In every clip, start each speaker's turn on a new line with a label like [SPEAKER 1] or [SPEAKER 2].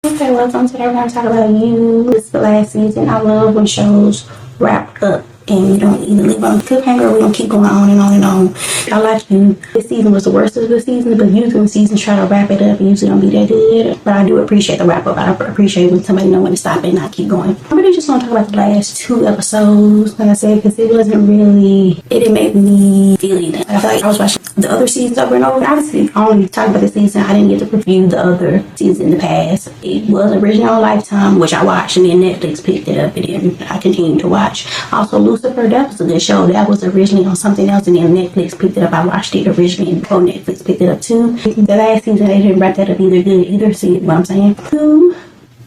[SPEAKER 1] Okay, welcome to Everyone Talk About You. This is the last season. I love when shows wrap up and we don't either leave on cliffhanger or we don't keep going on and on and on. I like you. This season was the worst of the season, but usually when seasons try to wrap it up, it usually don't be that good. But I do appreciate the wrap up. I appreciate when somebody know when to stop and not keep going. I'm really just gonna talk about the last 2 episodes, like I said, because it didn't make me feel anything. I feel like I was watching the other seasons over and over. Obviously, I only talked about this season. I didn't get to review the other seasons in the past. It was originally on Lifetime, which I watched, and then Netflix picked it up, and then I continued to watch. Also, Lucifer, that was a good show. That was originally on something else, and then Netflix picked it up. I watched it originally before Netflix picked it up too. The last season, they didn't wrap that up either. See what I'm saying? 2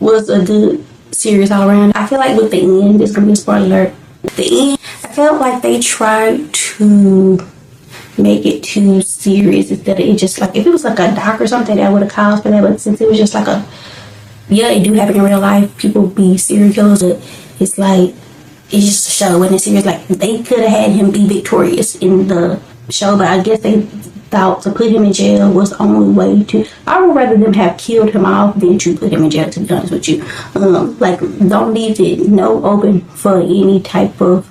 [SPEAKER 1] was a good series all around. I feel like with the end, this is gonna be a spoiler alert. With the end, I felt like they tried to make it too serious instead of it just like, if it was like a doc or something, that would have caused for that. But since it was just like it do happen in real life, people be serial killers. It's like, it's just a show, and it's serious. Like, they could have had him be victorious in the show, but I guess they thought to put him in jail was the only way to. I would rather them have killed him off than to put him in jail, to be honest with you. Like, don't leave it open for any type of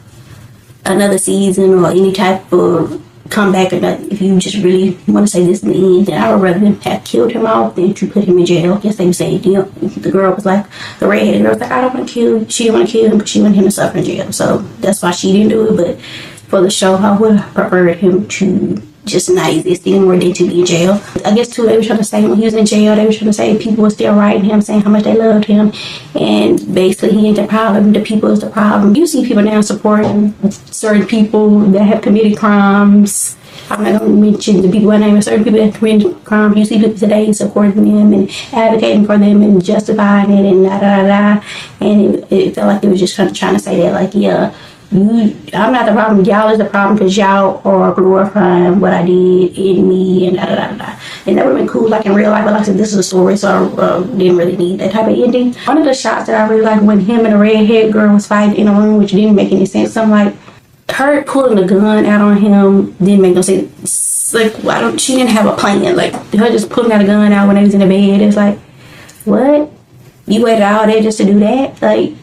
[SPEAKER 1] another season or any type of comeback or nothing. If you just really want to say this in the end, then I would rather them have killed him off than to put him in jail. Yes, they say, the girl was like, the redheaded girl was like, I don't want to kill you. She didn't want to kill him, but she wanted him to suffer in jail. So that's why she didn't do it. But for the show, I would have preferred him to just not exist anymore than to be in jail. I guess too, they were trying to say when he was in jail, they were trying to say people were still writing him, saying how much they loved him, and basically he ain't the problem, the people is the problem. You see people now supporting certain people that have committed crimes. I'm not going to mention the people by name, but certain people that have committed crimes. You see people today supporting them and advocating for them and justifying it and da. And it felt like they were just trying to say that, like, yeah, I'm not the problem, y'all is the problem because y'all are glorifying what I did in me and da. And that would have been cool, like in real life, but like I said, this is a story, so I didn't really need that type of ending. One of the shots that I really liked when him and the redhead girl was fighting in a room, which didn't make any sense. I'm like, her pulling the gun out on him didn't make no sense. Like, she didn't have a plan. Like, her just pulling out a gun out when they was in the bed, it's like, what? You waited all day just to do that? Like,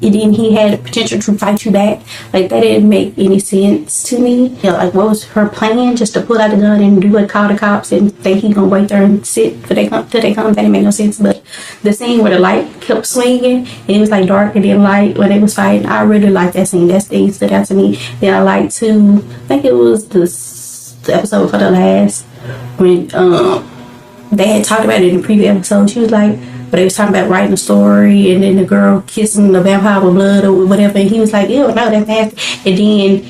[SPEAKER 1] and then he had the potential to fight you back. Like, that didn't make any sense to me. Like, what was her plan? Just to pull out the gun and do it, call the cops and think he gonna wait there and sit till they come? That didn't make no sense. But the scene where the light kept swinging and it was like dark and then light when they was fighting, I really liked that scene. That scene stood out to me. Then I liked to, I think it was the episode for the last, when they had talked about it in the previous episode. She was like, but they was talking about writing a story, and then the girl kissing the vampire with blood or whatever, and he was like, ew, no, that's nasty. And then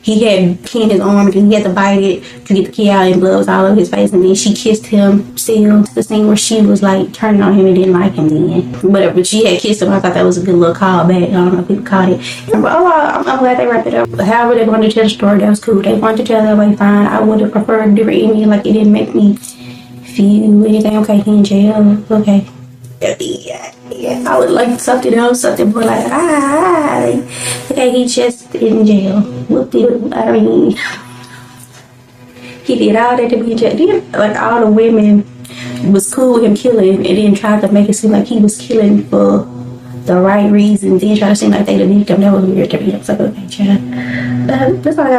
[SPEAKER 1] he had key in his arm, and he had to bite it to get the key out, and blood was all over his face. And then she kissed him still. The scene where she was like turning on him and didn't like him then. But she had kissed him. I thought that was a good little callback. I don't know if people caught it. But I'm glad they wrapped it up. However they wanted to tell the story, that was cool. They wanted to tell that way, fine. I would have preferred a different ending. Like, it didn't make me feel anything. Okay, he in jail. Okay. Yeah, I would like something else, something more like, okay, he just in jail. I mean, he did all that to be in jail. Like, all the women was cool with him killing, and then tried to make it seem like he was killing for the right reasons. Then try to seem like they the victim. That was weird to me. I was like, okay, child. That's all I got.